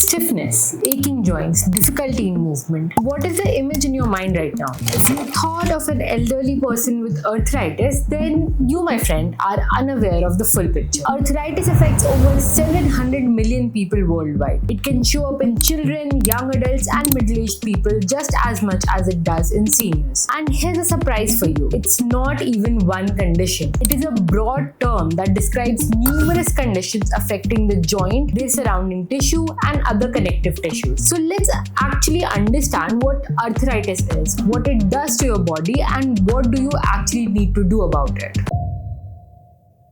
Stiffness, aching joints, difficulty in movement. What is the image in your mind right now? If you thought of an elderly person with arthritis, then you, my friend, are unaware of the full picture. Arthritis affects over 700 million people worldwide. It can show up in children, young adults, and middle-aged people just as much as it does in seniors. And here's a surprise for you. It's not even one condition. It is a broad term that describes numerous conditions affecting the joint, their surrounding tissue, and other connective tissues. So let's actually understand what arthritis is, what it does to your body, and what do you actually need to do about it.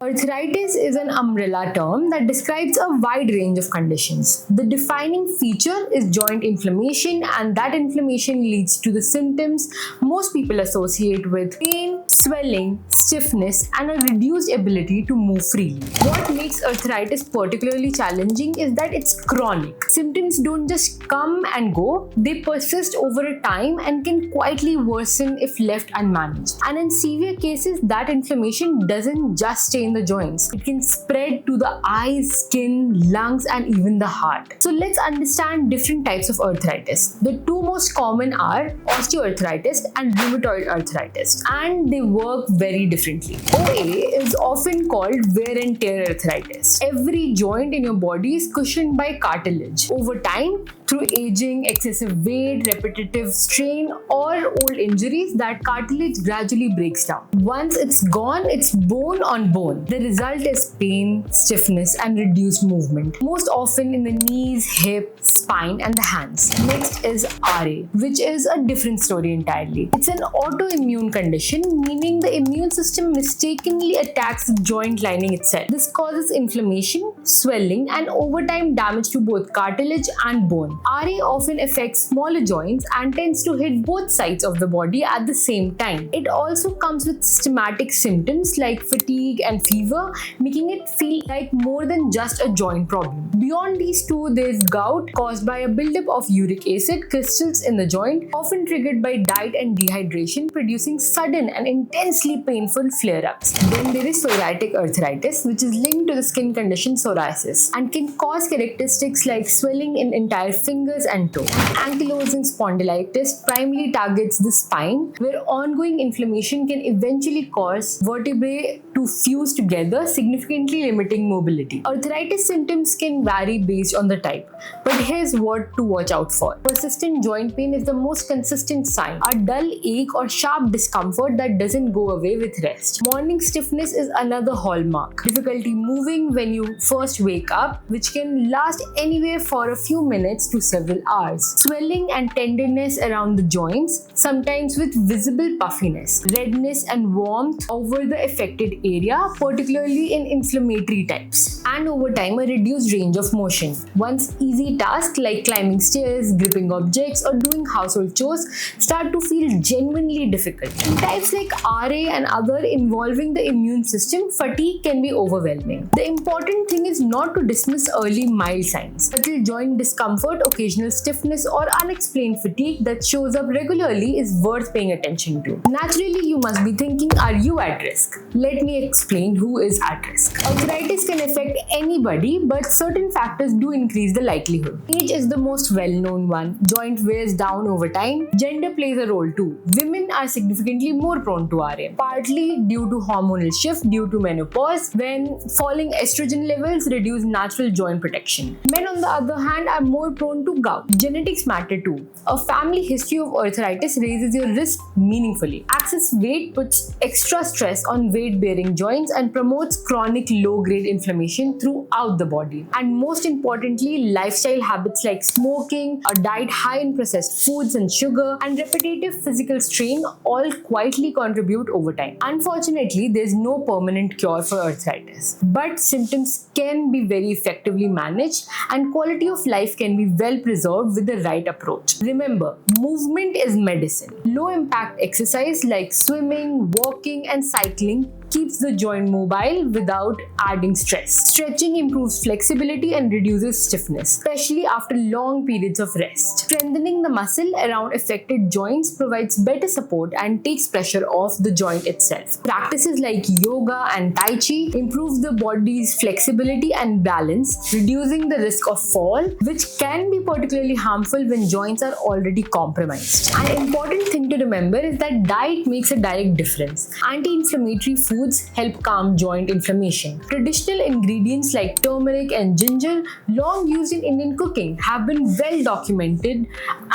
Arthritis is an umbrella term that describes a wide range of conditions. The defining feature is joint inflammation, and that inflammation leads to the symptoms most people associate with pain, swelling, stiffness, and a reduced ability to move freely. What makes arthritis particularly challenging is that it's chronic. Symptoms don't just come and go, they persist over a time and can quietly worsen if left unmanaged. And in severe cases, that inflammation doesn't just stay in the joints. It can spread to the eyes, skin, lungs, and even the heart. So let's understand different types of arthritis. The two most common are osteoarthritis and rheumatoid arthritis, and they work very differently. OA is often called wear and tear arthritis. Every joint in your body is cushioned by cartilage. Over time, through aging, excessive weight, repetitive strain, or old injuries, that cartilage gradually breaks down. Once it's gone, it's bone on bone. The result is pain, stiffness, and reduced movement, most often in the knees, hips, spine, and the hands. Next is RA, which is a different story entirely. It's an autoimmune condition, meaning the immune system mistakenly attacks the joint lining itself. This causes inflammation, swelling, and over time damage to both cartilage and bone. RA often affects smaller joints and tends to hit both sides of the body at the same time. It also comes with systematic symptoms like fatigue and fever, making it feel like more than just a joint problem. Beyond these two, there's gout caused by a buildup of uric acid crystals in the joint, often triggered by diet and dehydration, producing sudden and intensely painful flare-ups. Then there is psoriatic arthritis, which is linked to the skin condition psoriasis and can cause characteristics like swelling in entire fingers and toes. Ankylosing spondylitis primarily targets the spine, where ongoing inflammation can eventually cause vertebrae to fuse together, significantly limiting mobility. Arthritis symptoms can vary based on the type, but here's what to watch out for. Persistent joint pain is the most consistent sign, a dull ache or sharp discomfort that doesn't go away with rest. Morning stiffness is another hallmark. Difficulty moving when you first wake up, which can last anywhere for a few minutes to several hours. Swelling and tenderness around the joints, sometimes with visible puffiness. Redness and warmth over the affected area, particularly in inflammatory types. And over time, a reduced range of motion. Once easy tasks like climbing stairs, gripping objects, or doing household chores start to feel genuinely difficult. In types like RA and other involving the immune system, fatigue can be overwhelming. The important thing is not to dismiss early mild signs. Subtle joint discomfort, occasional stiffness, or unexplained fatigue that shows up regularly is worth paying attention to. Naturally, you must be thinking, are you at risk? Let me explain who is at risk. Arthritis can affect anybody, but certain factors do increase the likelihood. Age is the most well-known one. Joint wears down over time. Gender plays a role too. Women are significantly more prone to RA, partly due to hormonal shift due to menopause, when falling estrogen levels reduce natural joint protection. Men, on the other hand, are more prone to gout. Genetics matter too. A family history of arthritis raises your risk meaningfully. Excess weight puts extra stress on weight-bearing joints and promotes chronic low-grade inflammation throughout the body. And most importantly, lifestyle habits like smoking, a diet high in processed foods and sugar, and repetitive physical strain all quietly contribute over time. Unfortunately, there's no permanent cure for arthritis, but symptoms can be very effectively managed and quality of life can be well preserved with the right approach. Remember, movement is medicine. Low impact exercise like swimming, walking, and cycling keeps the joint mobile without adding stress. Stretching improves flexibility and reduces stiffness, especially after long periods of rest. Strengthening the muscle around affected joints provides better support and takes pressure off the joint itself. Practices like yoga and Tai Chi improve the body's flexibility and balance, reducing the risk of fall, which can be particularly harmful when joints are already compromised. An important thing to remember is that diet makes a direct difference. Anti-inflammatory foods help calm joint inflammation. Traditional ingredients like turmeric and ginger, long used in Indian cooking, have been well documented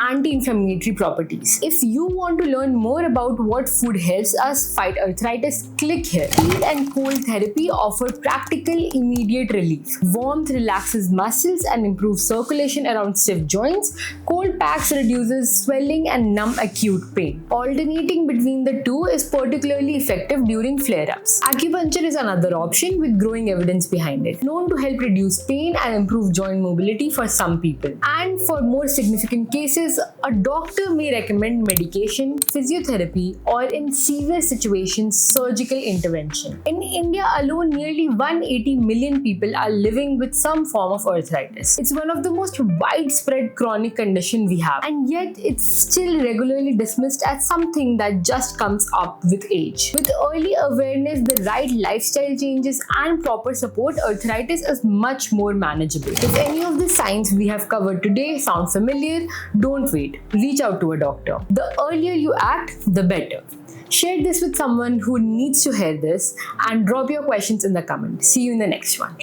anti-inflammatory properties. If you want to learn more about what food helps us fight arthritis, click here. Heat and cold therapy offer practical, immediate relief. Warmth relaxes muscles and improves circulation around stiff joints. Cold packs reduces swelling and numb acute pain. Alternating between the two is particularly effective during flare-ups. Acupuncture is another option with growing evidence behind it, known to help reduce pain and improve joint mobility for some people. And for more significant cases, a doctor may recommend medication, physiotherapy, or in severe situations, surgical intervention. In India alone, nearly 180 million people are living with some form of arthritis. It's one of the most widespread chronic conditions we have, and yet it's still regularly dismissed as something that just comes up with age. With early awareness, the right lifestyle changes, and proper support, arthritis is much more manageable. If any of the signs we have covered today sound familiar, don't wait. Reach out to a doctor. The earlier you act, the better. Share this with someone who needs to hear this and drop your questions in the comments. See you in the next one.